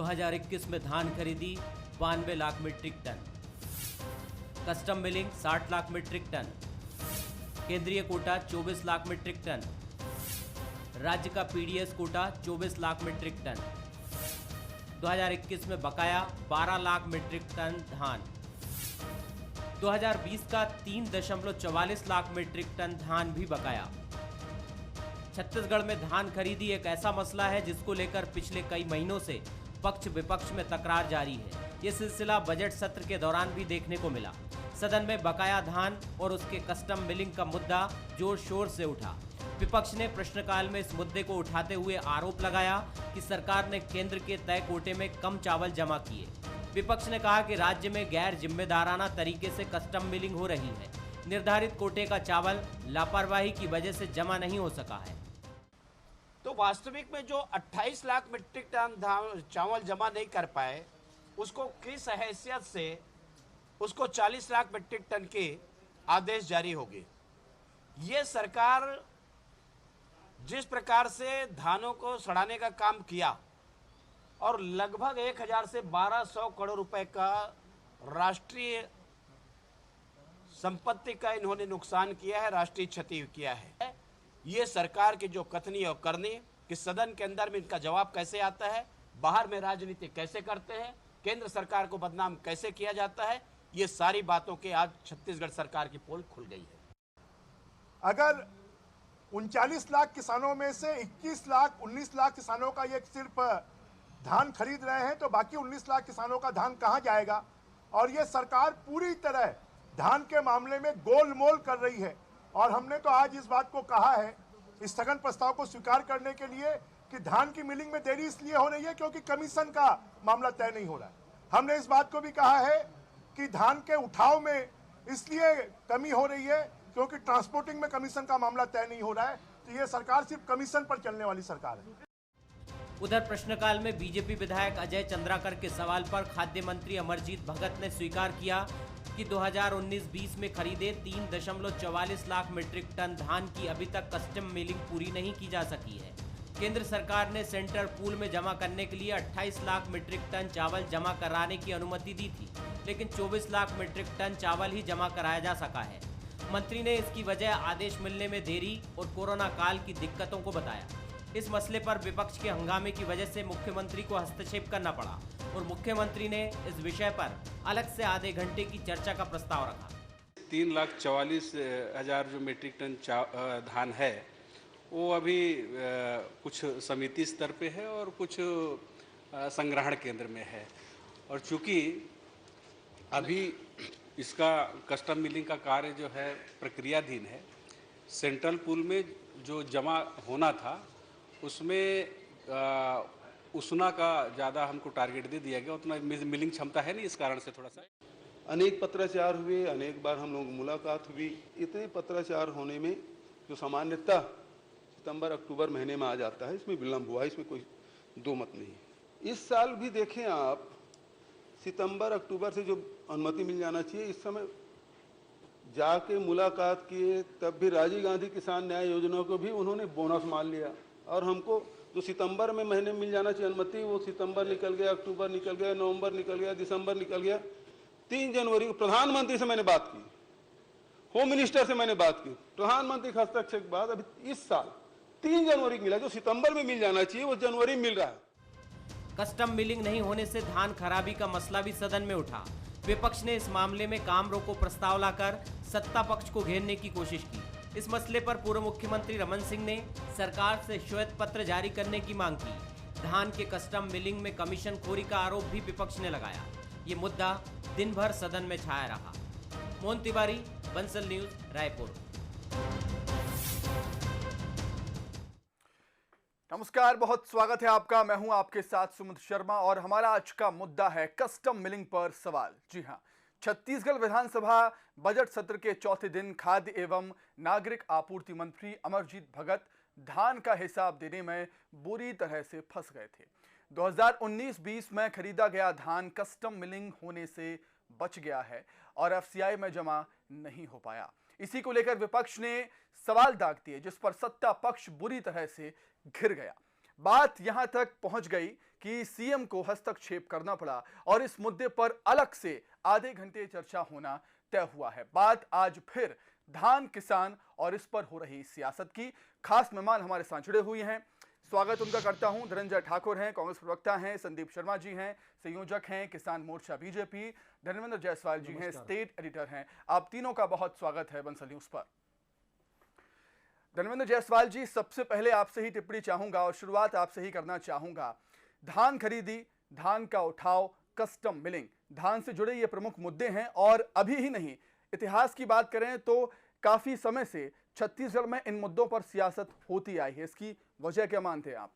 2021 में धान खरीदी 92 lakh metric ton, custom milling 60 lakh metric ton, केंद्रीय कोटा 24 लाख मीट्रिक टन, राज्य का PDS quota 24 lakh metric ton. 2021 में बकाया 12 लाख मीट्रिक टन धान। 2020 का 3.44 लाख मीट्रिक टन धान भी बकाया। छत्तीसगढ़ में धान खरीदी एक ऐसा मसला है जिसको लेकर पिछले कई महीनों से पक्ष विपक्ष में तकरार जारी है। ये सिलसिला बजट सत्र के दौरान भी देखने को मिला। सदन में बकाया धान और उसके कस्टम मिलिंग का मुद्दा जोर शोर से उठा। विपक्ष ने प्रश्नकाल में इस मुद्दे को उठाते हुए आरोप लगाया कि सरकार ने केंद्र के तय कोटे में कम चावल जमा किए। विपक्ष ने कहा कि राज्य में गैर जिम्मेदाराना तरीके से कस्टम मिलिंग हो रही है। निर्धारित कोटे का चावल लापरवाही की वजह से जमा नहीं हो सका है। तो वास्तविक में जो 28 लाख मीट्रिक टन चावल जमा नहीं कर पाए, उसको किस हैसियत से उसको 40 लाख मीट्रिक टन के आदेश जारी हो गए। ये सरकार जिस प्रकार से धानों को सड़ाने का काम किया और लगभग 1000 से 1200 करोड़ रुपए का राष्ट्रीय संपत्ति का इन्होंने नुकसान किया है, राष्ट्रीय क्षति किया है। ये सरकार की जो कथनी और करनी कि सदन के अंदर में इनका जवाब कैसे आता है, बाहर में राजनीति कैसे करते हैं, केंद्र सरकार को बदनाम कैसे किया जाता है, ये सारी बातों के आज छत्तीसगढ़ सरकार की पोल खुल गई है। अगर 39 लाख किसानों में से 19 लाख किसानों का ये सिर्फ धान खरीद रहे हैं, तो बाकी 19 लाख किसानों का धान कहां जाएगा। और ये सरकार पूरी तरह धान के मामले में गोलमोल कर रही है। और हमने तो आज इस बात को कहा है, स्थगन प्रस्ताव को स्वीकार करने के लिए, कि धान की मिलिंग में देरी इसलिए हो रही है क्योंकि कमीशन का मामला तय नहीं हो रहा है। हमने इस बात को भी कहा है कि धान के उठाव में इसलिए कमी हो रही है क्योंकि ट्रांसपोर्टिंग में कमीशन का मामला तय नहीं हो रहा है। तो ये सरकार सिर्फ कमीशन पर चलने वाली सरकार है। उधर प्रश्नकाल में बीजेपी विधायक अजय चंद्राकर के सवाल पर खाद्य मंत्री अमरजीत भगत ने स्वीकार किया कि 2019-20 में खरीदे 3.44 लाख मीट्रिक टन धान की अभी तक कस्टम मिलिंग पूरी नहीं की जा सकी है। केंद्र सरकार ने सेंट्रल पूल में जमा करने के लिए 28 लाख मीट्रिक टन चावल जमा कराने की अनुमति दी थी, लेकिन 24 लाख मीट्रिक टन चावल ही जमा कराया जा सका है। मंत्री ने इसकी वजह आदेश मिलने में देरी और कोरोना काल की दिक्कतों को बताया। इस मसले पर विपक्ष के हंगामे की वजह से मुख्यमंत्री को हस्तक्षेप करना पड़ा और मुख्यमंत्री ने इस विषय पर अलग से आधे घंटे की चर्चा का प्रस्ताव रखा। 3,44,000 जो मीट्रिक टन धान है वो अभी कुछ समिति स्तर पे है और कुछ संग्रहण केंद्र में है। और चूँकि अभी इसका कस्टम मिलिंग का कार्य जो है प्रक्रियाधीन है, सेंट्रल पूल में जो जमा होना था उसमें उसना का ज़्यादा हमको टारगेट दे दिया गया, उतना मिलिंग क्षमता है नहीं, इस कारण से थोड़ा सा अनेक पत्राचार हुए, अनेक बार हम लोग मुलाकात हुई। इतने पत्राचार होने में जो सामान्यतः सितंबर अक्टूबर महीने में आ जाता है, इसमें विलंब हुआ, इसमें कोई दो मत नहीं। इस साल भी देखें आप, सितंबर अक्टूबर से जो अनुमति मिल जाना चाहिए, इस समय जाके मुलाकात किए, तब भी राजीव गांधी किसान न्याय योजना को भी उन्होंने बोनस मान लिया। और हमको जो सितंबर में महीने मिल जाना चाहिए अनुमति, वो सितंबर निकल गया, अक्टूबर निकल गया, नवंबर निकल गया, दिसंबर निकल गया। 3 जनवरी को प्रधानमंत्री से मैंने बात की, होम मिनिस्टर से मैंने बात की, प्रधानमंत्री के हस्तक्षेप के बाद अभी इस साल 3 जनवरी को मिला। जो सितंबर में मिल जाना चाहिए वो जनवरी में मिल रहा है। कस्टम मिलिंग नहीं होने से धान खराबी का मसला भी सदन में उठा। विपक्ष ने इस मामले में काम रोको प्रस्ताव लाकर सत्ता पक्ष को घेरने की कोशिश की। इस मसले पर पूर्व मुख्यमंत्री रमन सिंह ने सरकार से श्वेत पत्र जारी करने की मांग की। धान के कस्टम मिलिंग में कमीशन खोरी का आरोप भी विपक्ष ने लगाया। ये मुद्दा दिन भर सदन में छाया रहा। मोहन तिवारी, बंसल न्यूज, रायपुर। नमस्कार, बहुत स्वागत है आपका। मैं हूं आपके साथ सुमित शर्मा और हमारा आज का मुद्दा है कस्टम मिलिंग पर सवाल। जी हां, छत्तीसगढ़ विधानसभा बजट सत्र के चौथे दिन खाद्य एवं नागरिक आपूर्ति मंत्री अमरजीत भगत धान का हिसाब देने में बुरी तरह से फंस गए थे। 2019-20 में खरीदा गया धान कस्टम मिलिंग होने से बच गया है और एफसीआई में जमा नहीं हो पाया। इसी को लेकर विपक्ष ने सवाल दाग दिए, जिस पर सत्ता पक्ष बुरी तरह से घिर गया। बात यहां तक पहुंच गई कि सीएम को हस्तक्षेप करना पड़ा और इस मुद्दे पर अलग से आधे घंटे चर्चा होना तय हुआ है। बात आज फिर धान किसान और इस पर हो रही सियासत की। खास मेहमान हमारे साथ जुड़े हुए हैं, स्वागत उनका करता हूं। धनंजय ठाकुर हैं, कांग्रेस प्रवक्ता हैं, संदीप शर्मा जी हैं, संयोजक हैं किसान मोर्चा बीजेपी, धर्मेंद्र जायसवाल जी हैं, स्टेट एडिटर हैं। आप तीनों का बहुत स्वागत है बंसल न्यूज पर। धर्मेंद्र जायसवाल जी, सबसे पहले आपसे ही टिप्पणी चाहूंगा और शुरुआत आपसे ही करना चाहूंगा। धान खरीदी, धान का उठाव, कस्टम मिलिंग, धान से जुड़े ये प्रमुख मुद्दे हैं और अभी ही नहीं, इतिहास की बात करें तो काफी समय से छत्तीसगढ़ में इन मुद्दों पर सियासत होती आई है। इसकी वजह क्या मानते हैं आप?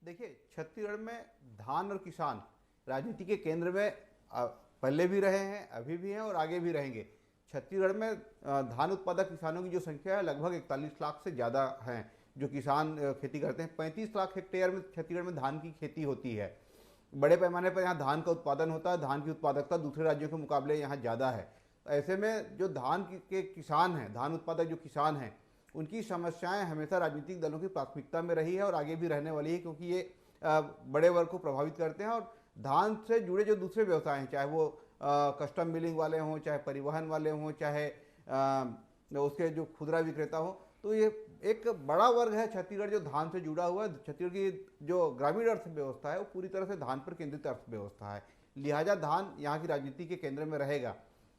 देखिए, छत्तीसगढ़ में धान और किसान राजनीति के केंद्र में पहले भी रहे हैं, अभी भी हैं और आगे भी रहेंगे। छत्तीसगढ़ में धान उत्पादक किसानों की जो संख्या है लगभग 41 लाख से ज़्यादा हैं जो किसान खेती करते हैं। 35 लाख हेक्टेयर में छत्तीसगढ़ में धान की खेती होती है। बड़े पैमाने पर यहाँ धान का उत्पादन होता है। धान की उत्पादकता दूसरे राज्यों के मुकाबले यहाँ ज़्यादा है। ऐसे में जो धान के किसान हैं, धान उत्पादक जो किसान हैं, उनकी समस्याएं हमेशा राजनीतिक दलों की प्राथमिकता में रही है और आगे भी रहने वाली है, क्योंकि ये बड़े वर्ग को प्रभावित करते हैं। और धान से जुड़े जो दूसरे व्यवसाय हैं, चाहे वो कस्टम मिलिंग वाले हों, चाहे परिवहन वाले हों, चाहे उसके जो खुदरा विक्रेता हों, तो ये एक बड़ा वर्ग है छत्तीसगढ़ जो धान से जुड़ा हुआ है। छत्तीसगढ़ की जो ग्रामीण अर्थव्यवस्था है वो पूरी तरह से धान पर केंद्रित अर्थव्यवस्था है, लिहाजा धान यहाँ की राजनीति के केंद्र में रहेगा।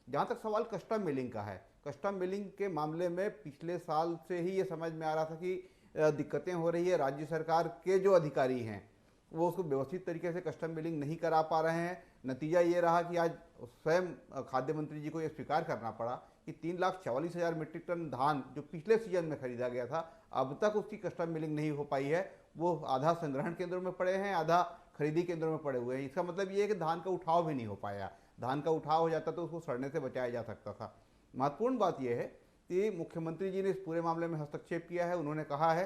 जहाँ तक सवाल कस्टम मिलिंग का है, कस्टम मिलिंग के मामले में पिछले साल से ही ये समझ में आ रहा था कि दिक्कतें हो रही है। राज्य सरकार के जो अधिकारी हैं वो उसको व्यवस्थित तरीके से कस्टम मिलिंग नहीं करा पा रहे हैं। नतीजा ये रहा कि आज स्वयं खाद्य मंत्री जी को ये स्वीकार करना पड़ा कि 3,44,000 मीट्रिक टन धान जो पिछले सीजन में खरीदा गया था, अब तक उसकी कस्टम मिलिंग नहीं हो पाई है। वो आधा संग्रहण केंद्रों में पड़े हैं, आधा खरीदी केंद्रों में पड़े हुए हैं। इसका मतलब ये है कि धान का उठाव भी नहीं हो पाया। धान का उठाव हो जाता तो उसको सड़ने से बचाया जा सकता था। महत्वपूर्ण बात यह है कि मुख्यमंत्री जी ने इस पूरे मामले में हस्तक्षेप किया है। उन्होंने कहा है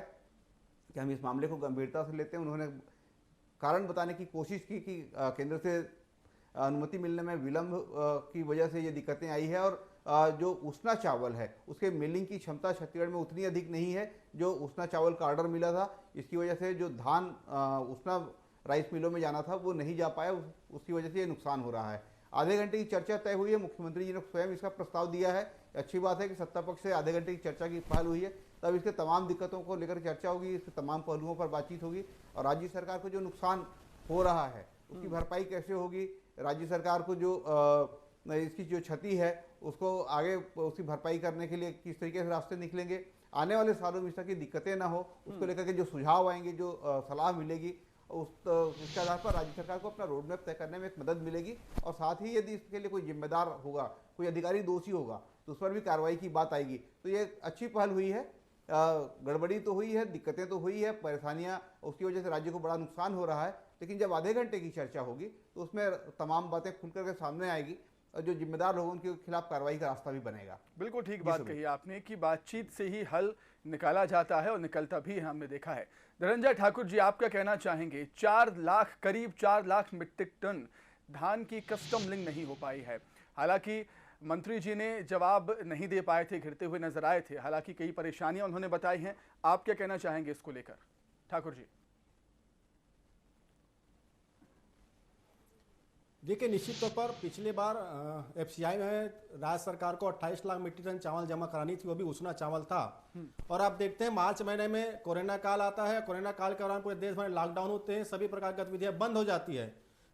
कि हम इस मामले को गंभीरता से लेते हैं। उन्होंने कारण बताने की कोशिश की कि केंद्र से अनुमति मिलने में विलंब की वजह से ये दिक्कतें आई है और जो उसना चावल है उसके मिलिंग की क्षमता छत्तीसगढ़ में उतनी अधिक नहीं है जो उसना चावल का ऑर्डर मिला था। इसकी वजह से जो धान उसना राइस मिलों में जाना था वो नहीं जा पाया, उसकी वजह से ये नुकसान हो रहा है। आधे घंटे की चर्चा तय हुई है, मुख्यमंत्री जी ने स्वयं इसका प्रस्ताव दिया है। अच्छी बात है कि सत्ता पक्ष से आधे घंटे की चर्चा की पहल हुई है, तब इसके तमाम दिक्कतों को लेकर चर्चा होगी, इसके तमाम पहलुओं पर बातचीत होगी और राज्य सरकार को जो नुकसान हो रहा है उसकी भरपाई कैसे होगी, राज्य सरकार को जो इसकी जो क्षति है उसको आगे उसकी भरपाई करने के लिए किस तरीके से रास्ते निकलेंगे, आने वाले सालों में इस तरह की दिक्कतें ना हो उसको लेकर के जो सुझाव आएंगे, जो सलाह मिलेगी, उसके आधार पर राज्य सरकार को अपना रोड मैप तय करने में एक मदद मिलेगी। और साथ ही यदि इसके लिए कोई जिम्मेदार होगा, कोई अधिकारी दोषी होगा तो उस पर भी कार्रवाई की बात आएगी। तो ये अच्छी पहल हुई है। गड़बड़ी तो हुई है, दिक्कतें तो हुई है, परेशानियां, उसकी वजह से राज्य को बड़ा नुकसान हो रहा है, लेकिन जब आधे घंटे की चर्चा होगी तो उसमें तमाम बातें खुल करके सामने आएगी और जो जिम्मेदार लोगों उनके खिलाफ कार्रवाई का रास्ता भी बनेगा। बिल्कुल ठीक बात कही आपने कि बातचीत से ही हल निकाला जाता है और निकलता भी है, हमने देखा है। धनंजय ठाकुर जी, आप क्या कहना चाहेंगे? 4 लाख, करीब 4 लाख मीट्रिक टन धान की कस्टम लिंक नहीं हो पाई है। हालांकि मंत्री जी ने जवाब नहीं दे पाए थे, घिरते हुए नजर आए थे। हालांकि कई परेशानियां उन्होंने बताई हैं। आप क्या कहना चाहेंगे इसको लेकर, ठाकुर जी? देखिए, निश्चित तौर पर पिछले बार एफसीआई में राज्य सरकार को 28 लाख मीट्रिक टन चावल जमा करानी थी, वो भी उसना चावल था। और आप देखते हैं मार्च महीने में कोरोना काल आता है। कोरोना काल के दौरान पूरे देश में लॉकडाउन होते हैं, सभी प्रकार की गतिविधियां बंद हो जाती है।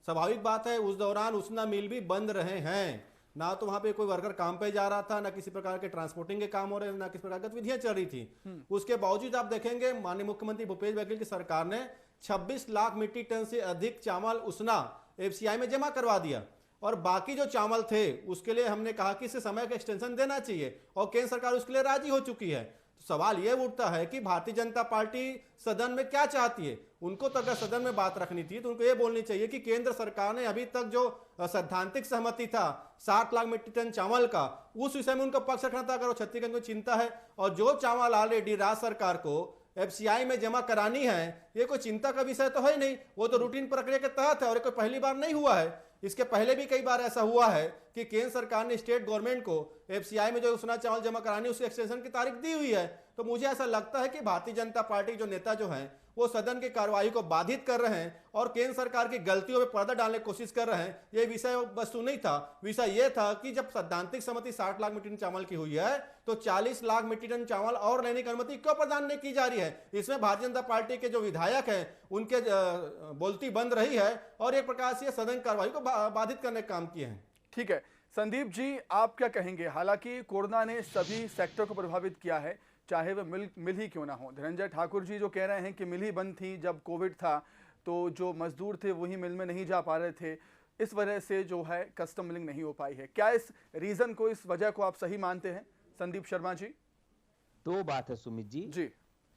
स्वाभाविक बात है उस दौरान उसना मिल भी बंद रहे हैं, ना तो वहां पे कोई वर्कर काम पे जा रहा था, ना किसी प्रकार के ट्रांसपोर्टिंग के काम हो रहे, ना किसी प्रकार की गतिविधियां चल रही थी। उसके बावजूद आप देखेंगे माननीय मुख्यमंत्री भूपेश बघेल की सरकार ने 26 लाख मीट्रिक टन से अधिक चावल उसना एफसीआई में जमा करवा दिया। और बाकी जो चावल थे उसके लिए हमने कहा कि इसे समय का एक्सटेंशन देना चाहिए और केंद्र सरकार उसके लिए राजी हो चुकी है। तो सवाल यह उठता है कि भारतीय जनता पार्टी सदन में क्या चाहती है। उनको तो अगर सदन में बात रखनी थी तो उनको यह बोलनी चाहिए कि केंद्र सरकार ने अभी तक जो सैद्धांतिक सहमति था 60 लाख मीट्रिक टन चावल का, उस विषय में उनका पक्ष रखना था अगर वो छत्तीसगढ़ को चिंता है। और जो चावल ऑलरेडी राज्य सरकार को एफसीआई में जमा करानी है, ये कोई चिंता का विषय तो है नहीं, वो तो रूटीन प्रक्रिया के तहत है और कोई पहली बार नहीं हुआ है। इसके पहले भी कई बार ऐसा हुआ है कि केंद्र सरकार ने स्टेट गवर्नमेंट को एफसीआई में जो उसना चावल जमा करानी उसकी एक्सटेंशन की तारीख दी हुई है। तो मुझे ऐसा लगता है कि भारतीय जनता पार्टी के जो नेता जो हैं वो सदन की कार्रवाई को बाधित कर रहे हैं और केंद्र सरकार की गलतियों में पर्दा डालने की कोशिश कर रहे हैं। ये विषय वस्तु नहीं था, विषय ये था कि जब सैद्धांतिक सहमति 60 लाख मीट्रिक टन चावल की हुई है तो 40 लाख मीट्रिक टन चावल और लेने की अनुमति क्यों प्रदान नहीं की जा रही है। इसमें भारतीय जनता पार्टी के जो विधायक हैं उनके बोलती बंद रही है और एक प्रकार से सदन कार्रवाई को बाधित करने का काम किए हैं। ठीक है संदीप जी, आप क्या कहेंगे? हालांकि कोरोना ने सभी सेक्टर को प्रभावित किया है, चाहे वह मिल ही क्यों ना हो। धनंजय ठाकुर जी जो कह रहे हैं कि मिल ही बंद थी, जब कोविड था तो जो मजदूर थे वही मिल में नहीं जा पा रहे थे, इस वजह से जो है कस्टम मिलिंग नहीं हो पाई है। क्या इस रीजन को, इस वजह को आप सही मानते हैं संदीप शर्मा जी? दो बात है सुमित जी। जी,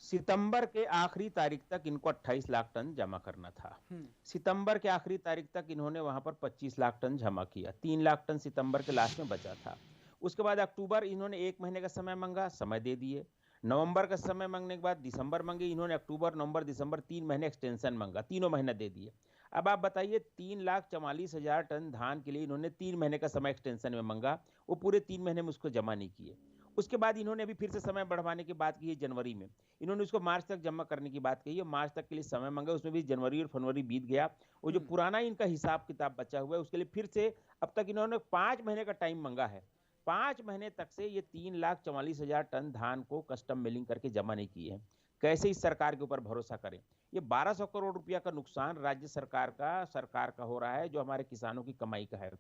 सितंबर के आखिरी तारीख तक इनको 28 लाख टन जमा करना था। सितंबर के आखिरी तारीख तक इन्होंने वहां पर 25 लाख टन जमा किया, 3 लाख टन सितंबर के लास्ट में बचा था। उसके बाद अक्टूबर इन्होंने 1 महीने का समय मांगा, समय दे दिए। नवंबर का समय मांगने के बाद दिसंबर मांगे इन्होंने, अक्टूबर नवंबर दिसंबर 3 महीने एक्सटेंशन मांगा, तीनों महीने दे दिए। अब आप बताइए 3,44,000 टन धान के लिए इन्होंने 3 महीने का समय एक्सटेंशन में मांगा, वो पूरे 3 महीने में उसको जमा नहीं किए। उसके बाद इन्होंने अभी फिर से समय बढ़वाने की बात की है जनवरी में, इन्होंने उसको मार्च तक जमा करने की बात कही है। मार्च तक के लिए समय मांगा, उसमें भी जनवरी और फरवरी बीत गया। वो जो पुराना इनका हिसाब किताब बचा हुआ है उसके लिए फिर से अब तक इन्होंने 5 महीने का टाइम मांगा है। 5 महीने तक से ये 3,44,000 टन धान को कस्टम मिलिंग करके जमा नहीं किए हैं। कैसे इस सरकार के ऊपर भरोसा करें? ये 1200 करोड़ रुपया का नुकसान राज्य सरकार का हो रहा है, जो हमारे किसानों की कमाई का है।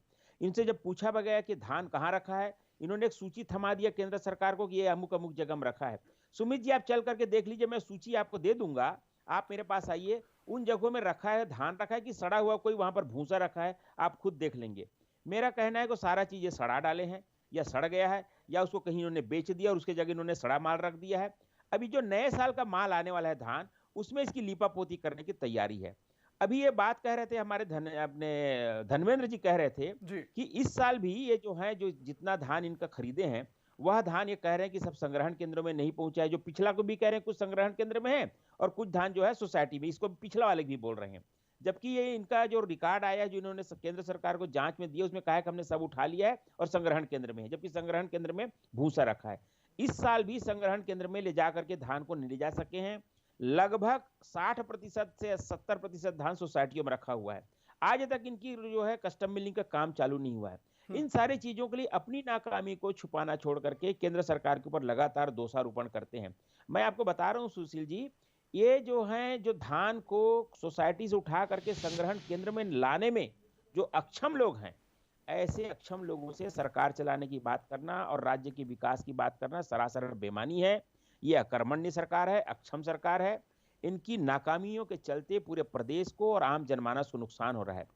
इनसे जब पूछा गया कि धान कहाँ रखा है, इन्होंने एक सूची थमा दिया केंद्र सरकार को कि ये अमुक अमुक जगह में रखा है। सुमित जी आप चल करके देख लीजिए, मैं सूची आपको दे दूंगा, आप मेरे पास आइए, उन जगहों में रखा है धान रखा है कि सड़ा हुआ कोई वहां पर भूसा रखा है, आप खुद देख लेंगे। मेरा कहना है कि सारा चीज ये सड़ा डाले हैं या सड़ गया है या उसको कहीं इन्होंने बेच दिया और उसके जगह इन्होंने सड़ा माल रख दिया है। अभी जो नए साल का माल आने वाला है धान, उसमें इसकी लीपापोती करने की तैयारी है। अभी ये बात कह रहे थे हमारे अपने धनवेंद्र जी कह रहे थे कि इस साल भी ये जो है जो जितना धान इनका खरीदे हैं वह धान ये कह रहे हैं कि सब संग्रहण केंद्रों में नहीं पहुंचा है। जो पिछला को भी कह रहे हैं कुछ संग्रहण केंद्र में है और कुछ धान जो है सोसाइटी में, इसको पिछला वाले भी बोल रहे हैं। जबकि ये इनका जो रिकॉर्ड आया है जो इन्होंने केंद्र सरकार को जांच में दिया, उसमें कहा है कि हमने सब उठा लिया है और संग्रहण केंद्र में है, जबकि संग्रहण केंद्र में भूसा रखा है। इस साल भी संग्रहण केंद्र में ले जा करके धान को नहीं ले जा सके हैं। लगभग 60% से 70% धान सोसाइटियों में रखा हुआ है। आज तक इनकी जो है कस्टम मिलिंग का काम चालू नहीं हुआ है। इन सारी चीजों के लिए अपनी नाकामी को छुपाना छोड़ करके केंद्र सरकार के ऊपर लगातार दोषारोपण करते हैं। मैं आपको बता रहा हूं सुशील जी, ये जो है जो धान को सोसाइटी से उठा करके संग्रहण केंद्र में लाने में जो अक्षम लोग हैं, ऐसे अक्षम लोगों से सरकार चलाने की बात करना और राज्य के विकास की बात करना सरासर बेईमानी है। ये अकर्मण्य सरकार है, अक्षम सरकार है। इनकी नाकामियों के चलते पूरे प्रदेश को और आम जनमानस को नुकसान हो रहा है।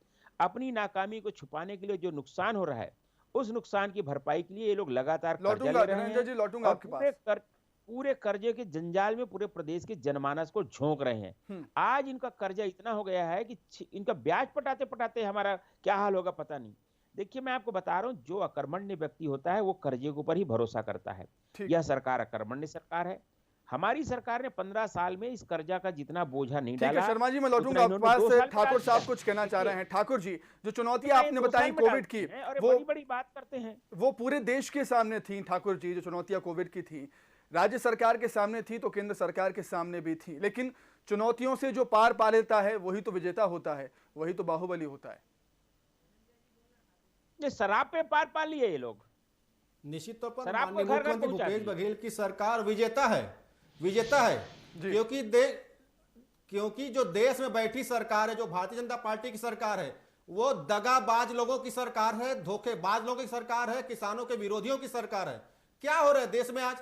अपनी नाकामी को छुपाने के लिए जो नुकसान हो रहा है, उस नुकसान की भरपाई के लिए ये लोग लगातार कर्जा ले रहे हैं। पूरे कर्जे के जंजाल में पूरे प्रदेश के जनमानस को झोंक रहे हैं। आज इनका कर्जा इतना हो गया है कि इनका ब्याज पटाते पटाते हमारा क्या हाल होगा पता नहीं। देखिए मैं आपको बता रहा हूं, जो अकर्मण्य व्यक्ति होता है वो कर्जे के ऊपर ही भरोसा करता है। यह सरकार अकर्मण्य सरकार है। हमारी सरकार ने 15 साल में इस कर्जा का जितना बोझा नहीं डाला। शर्मा जी मैं लौटूंगा आपके पास। ठाकुर साहब कुछ कहना चाह रहे हैं। ठाकुर जी, जो चुनौतियां आपने बताई कोविड की, वो बड़ी बात करते हैं, वो पूरे देश के सामने थी। ठाकुर जी, जो चुनौतियां कोविड की थी राज्य सरकार के सामने थी तो केंद्र सरकार के सामने भी थी, लेकिन चुनौतियों से जो पार पा लेता है वही तो विजेता होता है, वही तो बाहुबली होता है। शराब पे पार पा लिए ये लोग। निश्चित तौर पर माननीय मुख्यमंत्री भूपेश बघेल की सरकार विजेता है, विजेता है, क्योंकि जो देश में बैठी सरकार है, जो भारतीय जनता पार्टी की सरकार है, वो दगाबाज लोगों की सरकार है, धोखेबाज लोगों की सरकार है, किसानों के विरोधियों की सरकार है। क्या हो रहा है देश में? आज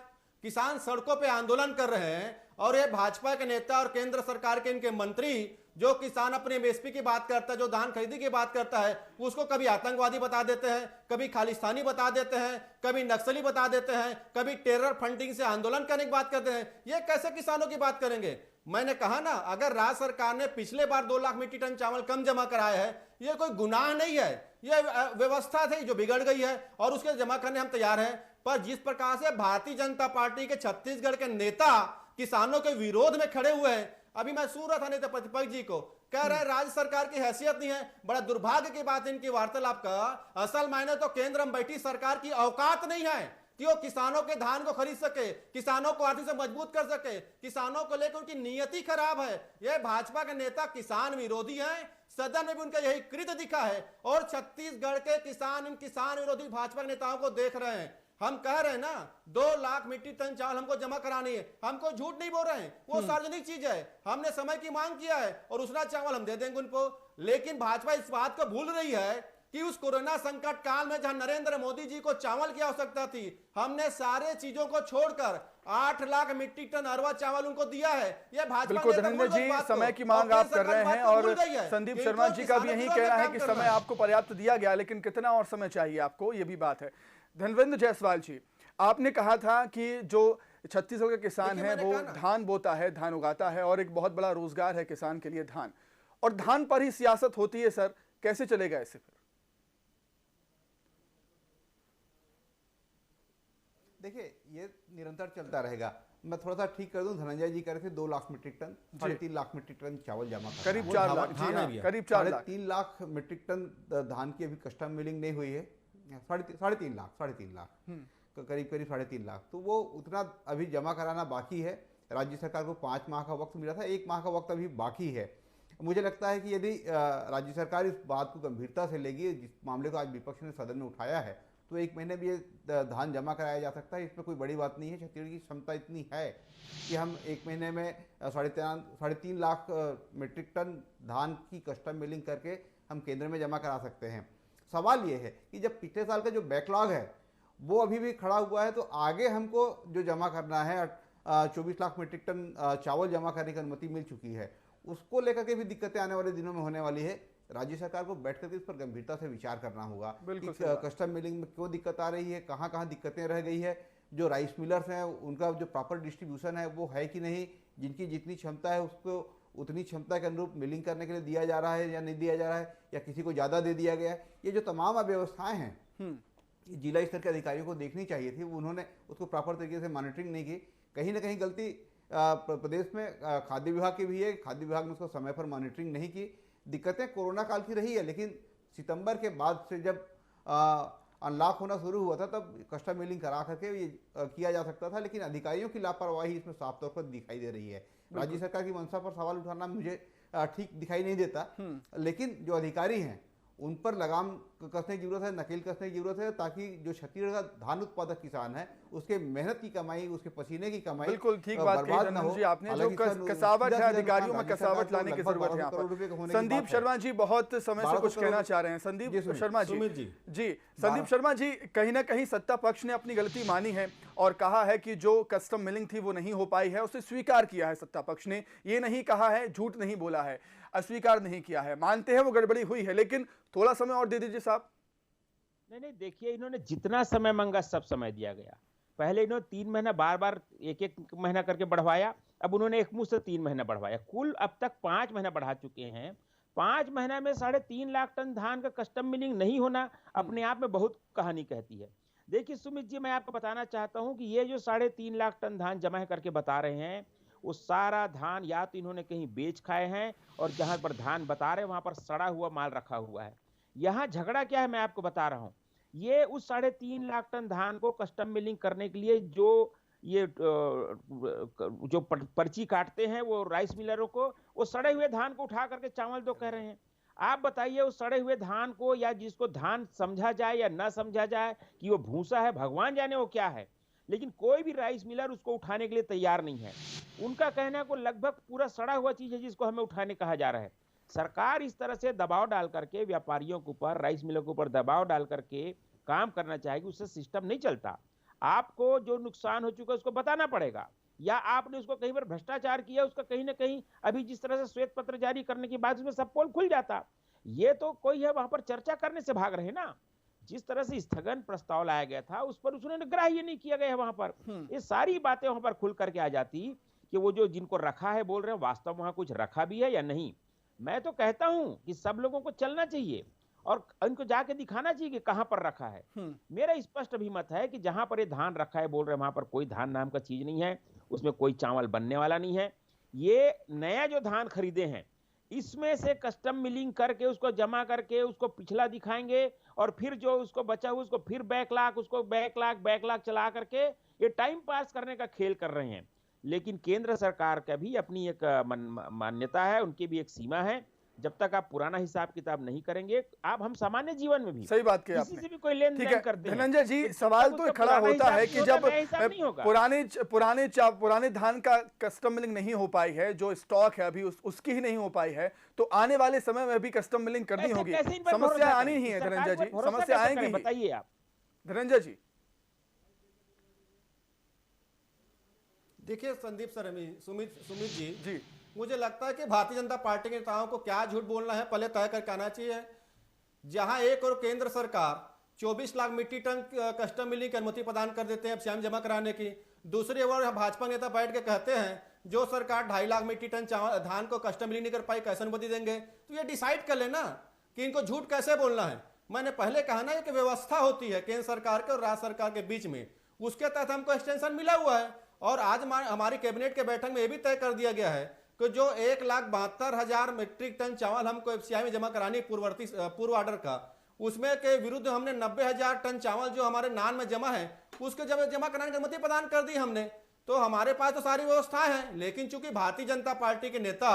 किसान सड़कों पे आंदोलन कर रहे हैं और ये भाजपा के नेता और केंद्र सरकार के इनके मंत्री जो किसान अपने एमएसपी की बात करता है, जो धान खरीदी की बात करता है, उसको कभी आतंकवादी बता देते हैं, कभी खालिस्तानी बता देते हैं, कभी नक्सली बता देते हैं, कभी टेरर फंडिंग से आंदोलन करने की बात करते हैं। ये कैसे किसानों की बात करेंगे? मैंने कहा ना, अगर राज्य सरकार ने पिछले बार 2 लाख मीट्रिक टन चावल कम जमा कराया है, ये कोई गुनाह नहीं है, ये व्यवस्था थी जो बिगड़ गई है और उसके जमा करने हम तैयार हैं। पर जिस प्रकार से भारतीय जनता पार्टी के छत्तीसगढ़ के नेता किसानों के विरोध में खड़े हुए हैं, अभी मैं सुन रहा था नेता प्रतिपक्ष जी को कह रहे हैं राज्य सरकार की हैसियत नहीं है। बड़ा दुर्भाग्य की बात है इनकी वार्तालाप का। असल मायने तो केंद्र में बैठी सरकार की औकात नहीं है कि वो किसानों के धान को खरीद सके, किसानों को आर्थिक से मजबूत कर सके। किसानों को लेकर उनकी नियति खराब है। ये भाजपा के नेता किसान विरोधी हैं, सदन में भी उनका यही कृत्य दिखा है और छत्तीसगढ़ के किसान इन किसान विरोधी भाजपा के नेताओं को देख रहे हैं। हम कह रहे हैं ना 2 लाख मीट्रिक टन चावल हमको जमा करानी है, हमको झूठ नहीं बोल रहे हैं, वो सार्वजनिक चीज है। हमने समय की मांग किया है और उसना चावल हम दे देंगे उनको। लेकिन भाजपा इस बात को भूल रही है कि उस कोरोना संकट काल में जहां नरेंद्र मोदी जी को चावल की आवश्यकता थी, हमने सारे चीजों को छोड़कर 8 लाख मीट्रिक टन अरवा चावल उनको दिया है। ये भाजपा बिल्कुल धनंजय जी, समय की मांग आप कर रहे हैं और संदीप शर्मा जी का भी यही कहना है कि समय आपको पर्याप्त दिया गया, लेकिन कितना और समय चाहिए आपको, ये भी बात है। धनविंद्र जायसवाल जी, आपने कहा था कि जो छत्तीसगढ़ के किसान है वो धान बोता है, धान उगाता है और एक बहुत बड़ा रोजगार है किसान के लिए धान, और धान पर ही सियासत होती है। सर कैसे चलेगा ऐसे? फिर देखिए ये निरंतर चलता रहेगा। मैं थोड़ा सा ठीक कर दूं, धनंजय जी कह रहे थे 2 lakh metric ton, 3.5 lakh metric ton चावल जमा करना, करीब 4 लाख, करीब 4 लाख, 3 लाख मीट्रिक टन धान की अभी कस्टम मिलिंग नहीं हुई है, 3.5 लाख करीब 3.5 लाख, तो वो उतना अभी जमा कराना बाकी है। राज्य सरकार को 5 माह का वक्त मिला था, 1 माह का वक्त अभी बाकी है। मुझे लगता है कि यदि राज्य सरकार इस बात को गंभीरता से लेगी, जिस मामले को आज विपक्ष ने सदन में उठाया है, तो 1 महीने भी ये धान जमा कराया जा सकता है। इसमें कोई बड़ी बात नहीं है। छत्तीसगढ़ की क्षमता इतनी है कि हम 1 महीने में 3.5 लाख मीट्रिक टन धान की कस्टम मिलिंग करके हम केंद्र में जमा करा सकते हैं। सवाल ये है कि जब पिछले साल का जो बैकलॉग है वो अभी भी खड़ा हुआ है, तो आगे हमको जो जमा करना है 24 लाख मीट्रिक टन चावल जमा करने की अनुमति मिल चुकी है, उसको लेकर के भी दिक्कतें आने वाले दिनों में होने वाली है। राज्य सरकार को बैठ करके इस पर गंभीरता से विचार करना होगा कि कस्टम मिलिंग में क्यों दिक्कत आ रही है, कहाँ कहाँ दिक्कतें रह गई है, जो राइस मिलर्स हैं उनका जो प्रॉपर डिस्ट्रीब्यूशन है वो है कि नहीं, जिनकी जितनी क्षमता है उसको उतनी क्षमता के अनुरूप मिलिंग करने के लिए दिया जा रहा है या नहीं दिया जा रहा है, या किसी को ज़्यादा दे दिया गया है। ये जो तमाम अव्यवस्थाएं हैं जिला स्तर के अधिकारियों को देखनी चाहिए थी, उन्होंने उसको प्रॉपर तरीके से मॉनिटरिंग नहीं की। कहीं ना कहीं गलती प्रदेश में खाद्य विभाग की भी है, खाद्य विभाग ने उसको समय पर मॉनिटरिंग नहीं की। दिक्कतें कोरोना काल की रही है, लेकिन सितंबर के बाद से जब अनलॉक होना शुरू हुआ था तब कस्टम मिलिंग करा करके ये किया जा सकता था, लेकिन अधिकारियों की लापरवाही इसमें साफ तौर पर दिखाई दे रही है। राज्य सरकार की मंशा पर सवाल उठाना मुझे ठीक दिखाई नहीं देता, लेकिन जो अधिकारी हैं उन पर लगाम कसने की जरूरत है, नकेल कसने की जरूरत है, ताकि जो छत्तीसगढ़ का धान उत्पादक किसान है उसके मेहनत की कमाई, उसके पसीने की कमाई, बिल्कुल ठीक बात कही धनंजय जी आपने। जो कसावट है अधिकारियों में कसावट लाने की जरूरत है यहाँ पर। संदीप शर्मा जी बहुत समय से कुछ कहना चाह रहे हैं। संदीप शर्मा जी संदीप शर्मा जी, कहीं ना कहीं सत्ता पक्ष ने अपनी गलती मानी है और कहा है कि जो कस्टम मिलिंग थी वो नहीं हो पाई है, उसे स्वीकार किया है सत्ता पक्ष ने। ये नहीं कहा है, झूठ नहीं बोला है, अस्वीकार नहीं किया है, मानते हैं वो गड़बड़ी हुई है, लेकिन थोड़ा समय और दे दीजिए साहब। नहीं देखिए, इन्होंने जितना समय मांगा सब समय दिया गया। पहले इन्होंने 3 महीना बार एक महीना करके बढ़वाया, अब उन्होंने एक मुश्त 3 महीना बढ़वाया, कुल अब तक 5 महीना बढ़ा चुके हैं। 5 महीना में 3.5 लाख टन धान का कस्टम मिलिंग नहीं होना अपने आप में बहुत कहानी कहती है। देखिए सुमित जी, मैं आपको बताना चाहता हूं कि ये जो 3.5 लाख टन धान जमा करके बता रहे हैं, वो सारा धान या तो इन्होंने कहीं बेच खाए हैं, और जहां पर धान बता रहे हैं वहां पर सड़ा हुआ माल रखा हुआ है। यहाँ झगड़ा क्या है मैं आपको बता रहा हूँ। ये उस 3.5 लाख टन धान को कस्टम मिलिंग करने के लिए जो पर्ची काटते हैं वो राइस मिलरों को, वो सड़े हुए धान को उठा करके चावल दो कह रहे हैं। आप बताइए, उस सड़े हुए धान को, या जिसको धान समझा जाए या ना समझा जाए कि वो भूसा है, भगवान जाने वो क्या है, लेकिन कोई भी राइस मिलर उसको उठाने के लिए तैयार नहीं है। उनका कहना है को लगभग पूरा सड़ा हुआ चीज है जिसको हमें उठाने कहा जा रहा है। सरकार इस तरह से दबाव डाल करके व्यापारियों के ऊपर, राइस मिलों के ऊपर दबाव डाल करके काम करना चाहेगी, उससे सिस्टम नहीं चलता। आपको जो नुकसान हो चुका है उसको बताना पड़ेगा, या आपने उसको कहीं पर भ्रष्टाचार किया, उसका कहीं ना कहीं अभी जिस तरह से श्वेत पत्र जारी करने के बाद उसमें सब पोल खुल जाता। ये तो कोई है वहां पर चर्चा करने से भाग रहे ना। जिस तरह से स्थगन प्रस्ताव लाया गया था उस पर उसने ग्राह्य नहीं किया गया वहां पर। ये सारी बातें वहां पर खुल करके आ जाती कि वो जो जिनको रखा है बोल रहे हैं वास्तव वहां कुछ रखा भी है या नहीं। मैं तो कहता हूं कि सब लोगों को चलना चाहिए और उनको जाके दिखाना चाहिए कि कहां पर रखा है। मेरा स्पष्ट अभिमत है कि जहां पर ये धान रखा है बोल रहे हैं वहां पर कोई धान नाम का चीज नहीं है, उसमें कोई चावल बनने वाला नहीं है। ये नया जो धान खरीदे हैं इसमें से कस्टम मिलिंग करके उसको जमा करके उसको पिछला दिखाएंगे और फिर जो उसको बचा हुआ उसको फिर बैकलाग चला करके ये टाइम पास करने का खेल कर रहे हैं। लेकिन केंद्र सरकार का भी अपनी एक मान्यता है, उनकी भी एक सीमा है। जब तक आप पुराना हिसाब किताब नहीं करेंगे, आप हम सामान्य जीवन में भी सही बात की किसी आपने, से भी कोई लेन देन करते हैं। धनंजय जी, सवाल तो खड़ा होता है कि जब पुराने धान का कस्टम मिलिंग नहीं हो पाई है, जो स्टॉक है अभी उसकी ही नहीं हो पाई है, तो आने वाले समय में भी कस्टम मिलिंग करनी होगी। समस्या आनी ही है धनंजय जी, समस्या आएंगी। बताइए आप धनंजय जी। देखिए संदीप सर, सुमित जी, मुझे लगता है कि भारतीय जनता पार्टी के नेताओं को क्या झूठ बोलना है पहले तय करके आना चाहिए। जहां एक और केंद्र सरकार 24 lakh metric ton custom milling की अनुमति प्रदान कर देते हैं एफसीआई जमा कराने की, दूसरी ओर भाजपा नेता बैठ के कहते हैं जो सरकार 2.5 लाख मीट्रिक टन धान को कस्टम मिलिंग नहीं कर पाई कैसे अनुमति देंगे। तो ये डिसाइड कर लेना कि इनको झूठ कैसे बोलना है। मैंने पहले कहा ना, एक व्यवस्था होती है केंद्र सरकार के और राज्य सरकार के बीच में, उसके तहत हमको एक्सटेंशन मिला हुआ है। और आज हमारी कैबिनेट के बैठक में यह भी तय कर दिया गया है कि जो 1,72,000 मीट्रिक टन चावल हमको एफसीआई में जमा करानी पूर्व ऑर्डर का, उसमें के विरुद्ध हमने 90,000 टन चावल जो हमारे नान में जमा है उसके जमा कराने की अनुमति प्रदान कर दी हमने। तो हमारे पास तो सारी व्यवस्थाएं हैं, लेकिन चूंकि भारतीय जनता पार्टी के नेता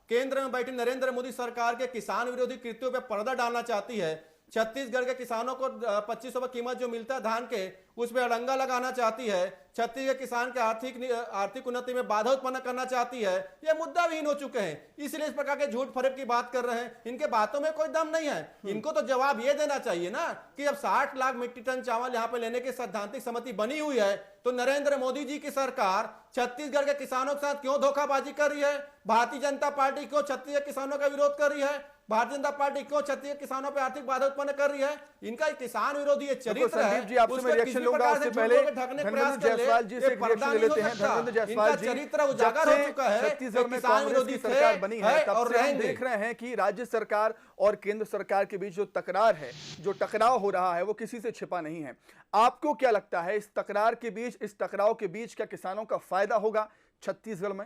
केंद्र में बैठी नरेंद्र मोदी सरकार के किसान विरोधी कृत्यों पर पर्दा डालना चाहती है, छत्तीसगढ़ के किसानों को 2500 रुपए कीमत जो मिलता है धान के उस पर अड़ंगा लगाना चाहती है, छत्तीसगढ़ के किसान के आर्थिक उन्नति में बाधा उत्पन्न करना चाहती है, ये मुद्दा विहीन हो चुके हैं। इसलिए इस प्रकार के झूठ फरेब की बात कर रहे हैं। इनके बातों में कोई दम नहीं है। इनको तो जवाब ये देना चाहिए ना कि अब 60 लाख मीट्रिक टन चावल यहाँ पे लेने की सैद्धांतिक सहमति बनी हुई है, तो नरेंद्र मोदी जी की सरकार छत्तीसगढ़ के किसानों के साथ क्यों धोखाबाजी कर रही है? भारतीय जनता पार्टी क्यों छत्तीसगढ़ किसानों का विरोध कर रही है? भारतीय जनता पार्टी क्यों छत्तीसगढ़ किसानों पर आर्थिक बाधा उत्पन्न कर रही है? इनका किसान विरोधी चरित्र है। जी, आपसे मैं रिएक्शन लूंगा, उससे पहले धर्मेंद्र जायसवाल जी से रिएक्शन ले लेते हैं। धर्मेंद्र जायसवाल जी, चरित्र उजागर हो चुका है, छत्तीसगढ़ में कांग्रेस की सरकार बनी है तब से हम देख रहे हैं कि राज्य सरकार और केंद्र सरकार के बीच जो तकरार है, जो टकराव हो रहा है, वो किसी से छिपा नहीं है। आपको क्या लगता है इस तकरार के बीच, इस टकराव के बीच क्या किसानों का फायदा होगा छत्तीसगढ़ में?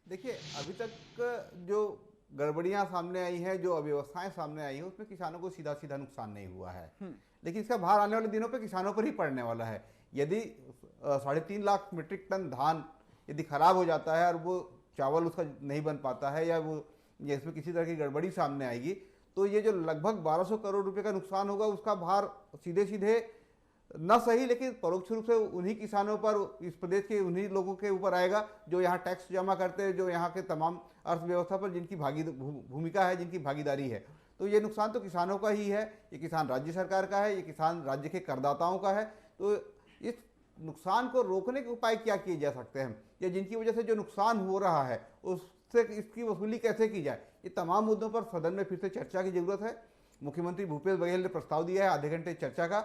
देखिए, अभी तक जो गड़बड़ियां सामने आई हैं, जो अव्यवस्थाएं सामने आई हैं, उसमें किसानों को सीधा सीधा नुकसान नहीं हुआ है, लेकिन इसका भार आने वाले दिनों पे किसानों पर ही पड़ने वाला है। यदि 3.5 लाख मीट्रिक टन धान यदि खराब हो जाता है और वो चावल उसका नहीं बन पाता है या इसमें किसी तरह की गड़बड़ी सामने आएगी, तो ये जो लगभग 1200 करोड़ रुपए का नुकसान होगा, उसका भार सीधे सीधे न सही लेकिन परोक्ष रूप से उन्हीं किसानों पर, इस प्रदेश के उन्हीं लोगों के ऊपर आएगा जो यहाँ टैक्स जमा करते हैं, जो यहाँ के तमाम अर्थव्यवस्था पर जिनकी भूमिका है, जिनकी भागीदारी है। तो ये नुकसान तो किसानों का ही है, ये किसान राज्य सरकार का है, ये किसान राज्य के करदाताओं का है। तो इस नुकसान को रोकने के उपाय क्या किए जा सकते हैं, या जिनकी वजह से जो नुकसान हो रहा है उससे इसकी वसूली कैसे की जाए, ये तमाम मुद्दों पर सदन में फिर से चर्चा की जरूरत है। मुख्यमंत्री भूपेश बघेल ने प्रस्ताव दिया है आधे घंटे चर्चा का,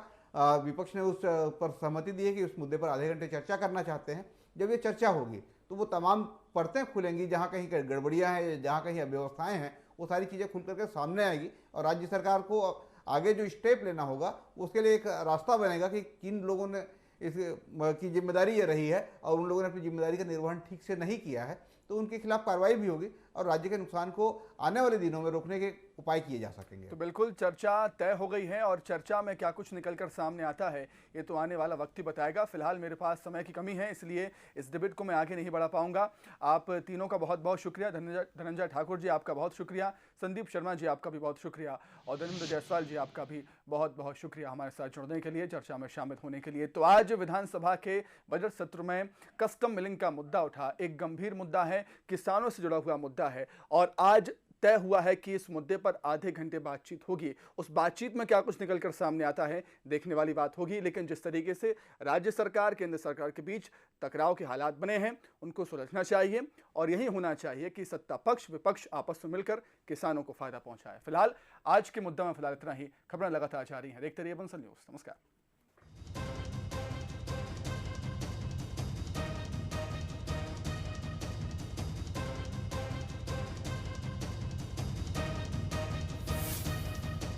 विपक्ष ने उस पर सहमति दी है कि उस मुद्दे पर आधे घंटे चर्चा करना चाहते हैं। जब ये चर्चा होगी तो वो तमाम परतें खुलेंगी, जहाँ कहीं गड़बड़ियाँ हैं, जहाँ कहीं अव्यवस्थाएं हैं, वो सारी चीज़ें खुल करके सामने आएगी और राज्य सरकार को आगे जो स्टेप लेना होगा उसके लिए एक रास्ता बनेगा कि किन लोगों ने इसकी जिम्मेदारी ये रही है और उन लोगों ने अपनी जिम्मेदारी का निर्वहन ठीक से नहीं किया है, तो उनके खिलाफ कार्रवाई भी होगी और राज्य के नुकसान को आने वाले दिनों में रोकने के उपाय किए जा सकेंगे। तो बिल्कुल चर्चा तय हो गई है और चर्चा में क्या कुछ निकलकर सामने आता है ये तो आने वाला वक्त ही बताएगा। फिलहाल मेरे पास समय की कमी है, इसलिए इस डिबेट को मैं आगे नहीं बढ़ा पाऊंगा। आप तीनों का बहुत बहुत शुक्रिया। धनंजय ठाकुर जी आपका बहुत शुक्रिया, संदीप शर्मा जी आपका भी बहुत शुक्रिया और धर्मेंद्र जायसवाल जी आपका भी बहुत बहुत शुक्रिया हमारे साथ जुड़ने के लिए, चर्चा में शामिल होने के लिए। तो आज विधानसभा के बजट सत्र में कस्टम मिलिंग का मुद्दा उठा, एक गंभीर मुद्दा है, किसानों से जुड़ा हुआ मुद्दा है और आज तय हुआ है कि इस मुद्दे पर आधे घंटे बातचीत होगी। उस बातचीत में क्या कुछ निकलकर सामने आता है देखने वाली बात होगी, लेकिन जिस तरीके से राज्य सरकार केंद्र सरकार के बीच टकराव के हालात बने हैं उनको सुलझना चाहिए और यही होना चाहिए कि सत्ता पक्ष विपक्ष आपस में मिलकर किसानों को फायदा पहुंचाए। फिलहाल आज के मुद्दा में फिलहाल इतना ही। खबरें लगातार जारी हैं, देखते रहिए बंसल न्यूज। नमस्कार।